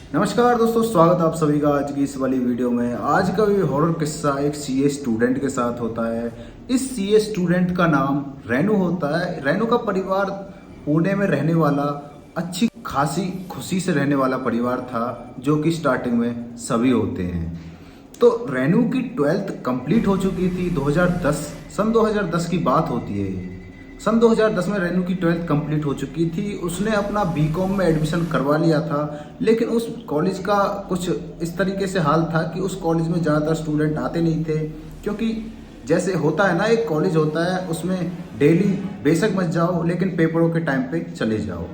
नमस्कार दोस्तों, स्वागत है आप सभी का आज की इस वाली वीडियो में। आज का भी हॉरर किस्सा एक सीए स्टूडेंट के साथ होता है। इस सीए स्टूडेंट का नाम रेनू होता है। रेनू का परिवार पुणे में रहने वाला, अच्छी खासी खुशी से रहने वाला परिवार था, जो कि स्टार्टिंग में सभी होते हैं। तो रेनू की 12th कंप्लीट हो चुकी थी। 2010 सन 2010 की बात होती है ये। सन 2010 में रेनू की 12th कंप्लीट हो चुकी थी। उसने अपना बीकॉम में एडमिशन करवा लिया था, लेकिन उस कॉलेज का कुछ इस तरीके से हाल था कि उस कॉलेज में ज़्यादातर स्टूडेंट आते नहीं थे, क्योंकि जैसे होता है ना, एक कॉलेज होता है उसमें डेली बेशक मत जाओ लेकिन पेपरों के टाइम पे चले जाओ,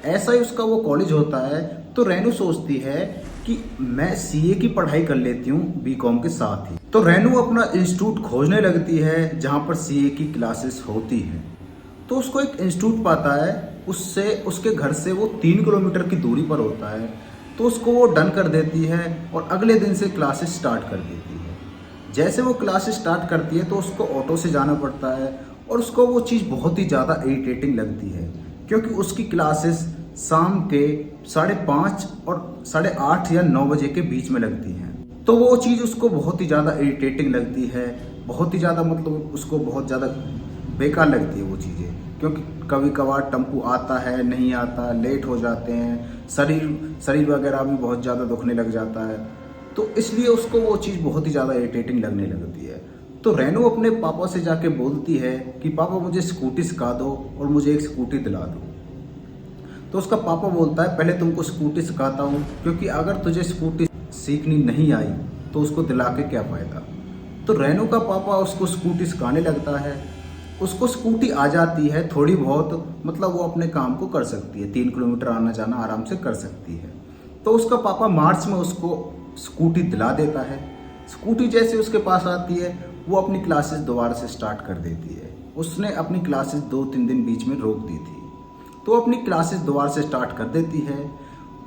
ऐसा ही उसका वो कॉलेज होता है। तो रेनू सोचती है कि मैं सीए की पढ़ाई कर लेती हूँ बीकॉम के साथ ही। तो रेनू अपना इंस्टीट्यूट खोजने लगती है जहाँ पर सीए की क्लासेस होती हैं। तो उसको एक इंस्टीट्यूट पाता है, उससे उसके घर से वो 3 किलोमीटर की दूरी पर होता है। तो उसको वो डन कर देती है और अगले दिन से क्लासेस स्टार्ट कर देती है। जैसे वो क्लासेस स्टार्ट करती है तो उसको ऑटो से जाना पड़ता है, और उसको वो चीज़ बहुत ही ज़्यादा इरिटेटिंग लगती है, क्योंकि उसकी क्लासेस शाम के 5:30 और 8:30 या 9 बजे के बीच में लगती हैं। तो वो चीज़ उसको बहुत ही ज़्यादा इरिटेटिंग लगती है, बहुत ही ज़्यादा, मतलब उसको बहुत ज़्यादा बेकार लगती है वो चीज़ें, क्योंकि कभी कभार टेम्पू आता है, नहीं आता, लेट हो जाते हैं, शरीर वगैरह भी बहुत ज़्यादा दुखने लग जाता है। तो इसलिए उसको वो चीज़ बहुत ही ज़्यादा इरिटेटिंग लगने लगती है। तो रेनू अपने पापा से जाके बोलती है कि पापा मुझे स्कूटी सिखा दो और मुझे एक स्कूटी दिला दो। तो उसका पापा बोलता है पहले तुमको स्कूटी सिखाता हूँ, क्योंकि अगर तुझे स्कूटी सीखनी नहीं आई तो उसको दिला के क्या फ़ायदा। तो रेनू का पापा उसको स्कूटी सिखाने लगता है। उसको स्कूटी आ जाती है थोड़ी बहुत, मतलब वो अपने काम को कर सकती है, 3 किलोमीटर आना जाना आराम से कर सकती है। तो उसका पापा मार्च में उसको स्कूटी दिला देता है। स्कूटी जैसे उसके पास आती है, वो अपनी क्लासेस दोबारा से स्टार्ट कर देती है। उसने अपनी क्लासेस 2-3 दिन बीच में रोक दी थी, तो अपनी क्लासेस दोबारा से स्टार्ट कर देती है।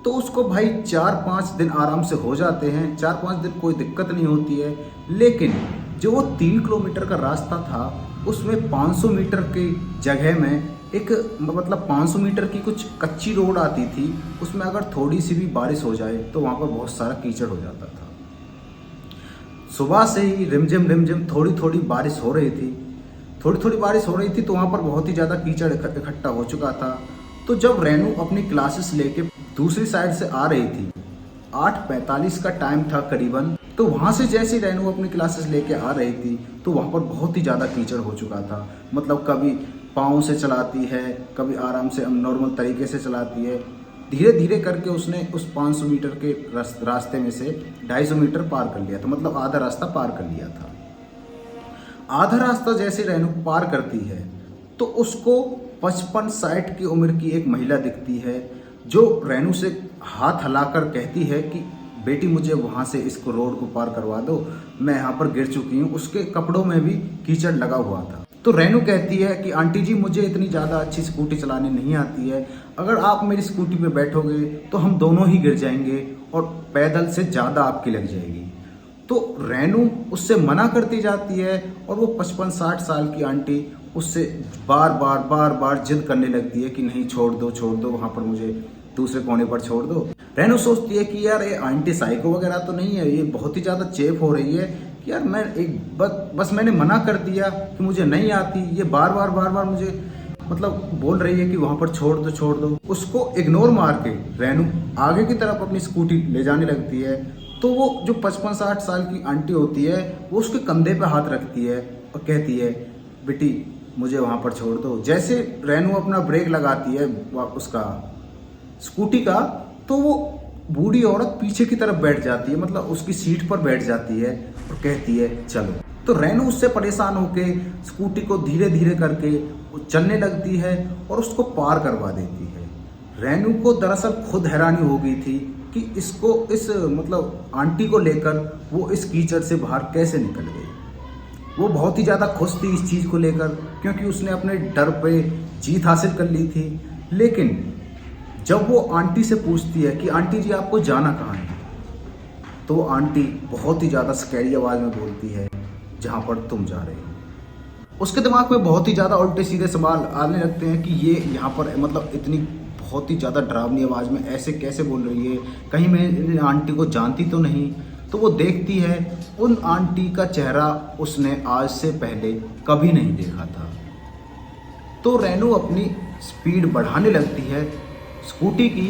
तो उसको भाई 4-5 दिन आराम से हो जाते हैं, 4-5 दिन कोई दिक्कत नहीं होती है। लेकिन जो वो 3 किलोमीटर का रास्ता था, उसमें 500 मीटर की जगह में एक, मतलब 500 मीटर की कुछ कच्ची रोड आती थी। उसमें अगर थोड़ी सी भी बारिश हो जाए तो वहाँ पर बहुत सारा कीचड़ हो जाता था। सुबह से ही रिमझिम थोड़ी थोड़ी बारिश हो रही थी, तो वहाँ पर बहुत ही ज़्यादा कीचड़ इकट्ठा हो चुका था। तो जब रेनू अपनी क्लासेस लेके दूसरी साइड से आ रही थी, 8:45 का टाइम था करीबन, तो वहाँ से जैसे रेनू अपनी क्लासेस लेके आ रही थी तो वहाँ पर बहुत ही ज़्यादा कीचड़ हो चुका था। मतलब कभी पाँव से चलाती है, कभी आराम से नॉर्मल तरीके से चलाती है। धीरे धीरे करके उसने उस 500 मीटर के रास्ते में से 250 मीटर पार कर लिया था, मतलब आधा रास्ता पार कर लिया था। आधा रास्ता जैसे रेनू पार करती है तो उसको 55-60 की उम्र की एक महिला दिखती है, जो रेनू से हाथ हिलाकर कहती है कि बेटी मुझे वहाँ से इसको रोड को पार करवा दो, मैं यहाँ पर गिर चुकी हूँ। उसके कपड़ों में भी कीचड़ लगा हुआ था। तो रेनू कहती है कि आंटी जी मुझे इतनी ज़्यादा अच्छी स्कूटी चलानी नहीं आती है, अगर आप मेरी स्कूटी पे बैठोगे तो हम दोनों ही गिर जाएंगे और पैदल से ज़्यादा आपकी लग जाएगी। तो रेनू उससे मना करती जाती है, और वो 55-60 साल की आंटी उससे बार बार जिद करने लगती है कि नहीं, छोड़ दो, वहाँ पर मुझे दूसरे कोने पर छोड़ दो। रेनू सोचती है कि यार ये आंटी साइको वगैरह तो नहीं है, ये बहुत ही ज़्यादा चेप हो रही है कि यार मैं बस मैंने मना कर दिया कि मुझे नहीं आती, ये बार बार मुझे मतलब बोल रही है कि वहाँ पर छोड़ दो। उसको इग्नोर मार के रेनू आगे की तरफ अपनी स्कूटी ले जाने लगती है। तो वो जो 55-60 साल की आंटी होती है, वो उसके कंधे पे हाथ रखती है और कहती है बेटी मुझे वहाँ पर छोड़ दो। जैसे रेनू अपना ब्रेक लगाती है उसका स्कूटी का, तो वो बूढ़ी औरत पीछे की तरफ बैठ जाती है, मतलब उसकी सीट पर बैठ जाती है और कहती है चलो। तो रेनू उससे परेशान होके स्कूटी को धीरे धीरे करके वो चलने लगती है और उसको पार करवा देती है। रेनू को दरअसल खुद हैरानी हो गई थी कि इसको इस मतलब आंटी को लेकर वो इस कीचड़ से बाहर कैसे निकल गई। वो बहुत ही ज़्यादा खुश थी इस चीज़ को लेकर, क्योंकि उसने अपने डर पे जीत हासिल कर ली थी। लेकिन जब वो आंटी से पूछती है कि आंटी जी आपको जाना कहाँ है, तो वो आंटी बहुत ही ज़्यादा स्कैरी आवाज़ में बोलती है जहाँ पर तुम जा रहे हो। उसके दिमाग में बहुत ही ज़्यादा उल्टे सीधे सवाल आने लगते हैं कि ये यहाँ पर मतलब इतनी बहुत ही ज़्यादा डरावनी आवाज़ में ऐसे कैसे बोल रही है, कहीं मैं आंटी को जानती तो नहीं। तो वो देखती है, उन आंटी का चेहरा उसने आज से पहले कभी नहीं देखा था। तो रेनू अपनी स्पीड बढ़ाने लगती है स्कूटी की।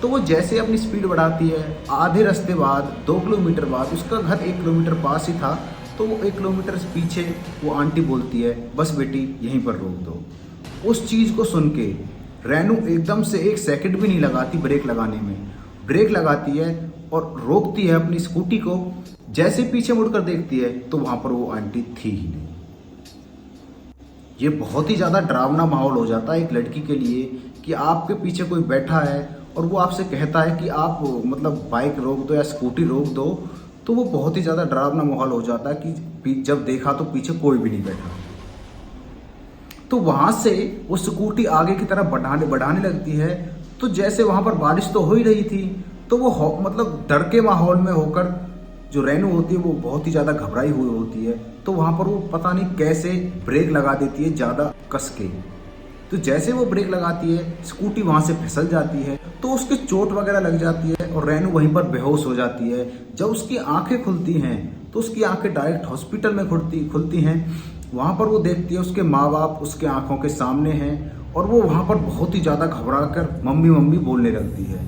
तो वो जैसे अपनी स्पीड बढ़ाती है, आधे रास्ते बाद 2 किलोमीटर बाद, उसका घर 1 किलोमीटर पास ही था, तो वो 1 किलोमीटर पीछे वो आंटी बोलती है, बस बेटी यहीं पर रोक दो। उस चीज़ को सुन के रेनू एकदम से 1 सेकंड भी नहीं लगाती ब्रेक लगाने में, ब्रेक लगाती है और रोकती है अपनी स्कूटी को। जैसे पीछे मुड़कर देखती है तो वहाँ पर वो आंटी थी ही नहीं। ये बहुत ही ज़्यादा डरावना माहौल हो जाता है एक लड़की के लिए कि आपके पीछे कोई बैठा है और वो आपसे कहता है कि आप मतलब बाइक रोक दो या स्कूटी रोक दो। तो वो बहुत ही ज़्यादा डरावना माहौल हो जाता है कि जब देखा तो पीछे कोई भी नहीं बैठा। तो वहाँ से वो स्कूटी आगे की तरफ बढ़ाने लगती है। तो जैसे वहाँ पर बारिश तो हो ही रही थी, तो वो मतलब डर के माहौल में होकर जो रेनू होती है वो बहुत ही ज़्यादा घबराई हुई होती है। तो वहाँ पर वो पता नहीं कैसे ब्रेक लगा देती है ज़्यादा कस के। तो जैसे वो ब्रेक लगाती है, स्कूटी वहाँ से फिसल जाती है, तो उसके चोट वगैरह लग जाती है और रेनू वहीं पर बेहोश हो जाती है। जब उसकी आंखें खुलती हैं तो उसकी आंखें डायरेक्ट हॉस्पिटल में खुलती हैं। वहाँ पर वो देखती है उसके माँ बाप उसके आंखों के सामने हैं और वो वहाँ पर बहुत ही ज़्यादा घबरा कर मम्मी मम्मी बोलने लगती है।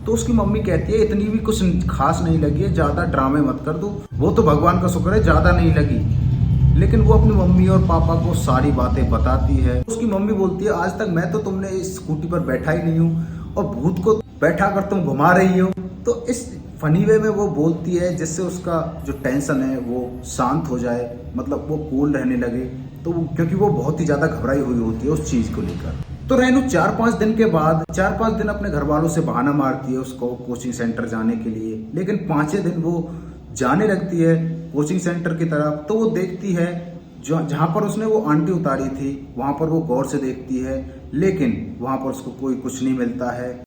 तो उसकी मम्मी कहती है, इतनी भी कुछ खास नहीं लगी है, ज़्यादा ड्रामे मत कर दो। वो तो भगवान का शुक्र है ज़्यादा नहीं लगी। लेकिन वो अपनी मम्मी और पापा को सारी बातें बताती है। उसकी मम्मी बोलती है, आज तक मैं तो तुमने इस स्कूटी पर बैठा ही नहीं हूँ और भूत को बैठा कर तुम घुमा रही हो। तो इस फनी वे में वो बोलती है जिससे उसका जो टेंशन है वो शांत हो जाए, मतलब वो कूल रहने लगे। तो क्योंकि वो बहुत ही ज़्यादा घबराई हुई होती है उस चीज़ को लेकर। तो रेनू 4-5 दिन के बाद 4-5 दिन अपने घर वालों से बहाना मारती है उसको कोचिंग सेंटर जाने के लिए। लेकिन 5वें दिन वो जाने लगती है कोचिंग सेंटर की तरफ। तो वो देखती है जहाँ पर उसने वो आंटी उतारी थी वहाँ पर वो गौर से देखती है, लेकिन वहाँ पर उसको कोई कुछ नहीं मिलता है।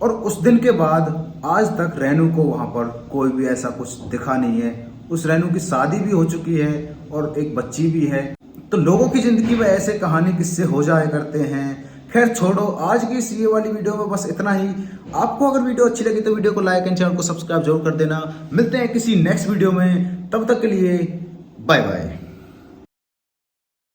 और उस दिन के बाद आज तक रेनू को वहाँ पर कोई भी ऐसा कुछ दिखा नहीं है। उस रेनू की शादी भी हो चुकी है और एक बच्ची भी है। तो लोगों की जिंदगी में ऐसे कहानी किस्से हो जाया करते हैं। खैर छोड़ो, आज की इस ये वाली वीडियो में बस इतना ही। आपको अगर वीडियो अच्छी लगी तो वीडियो को लाइक एंड चैनल को सब्सक्राइब जरूर कर देना। मिलते हैं किसी नेक्स्ट वीडियो में, तब तक के लिए बाय बाय।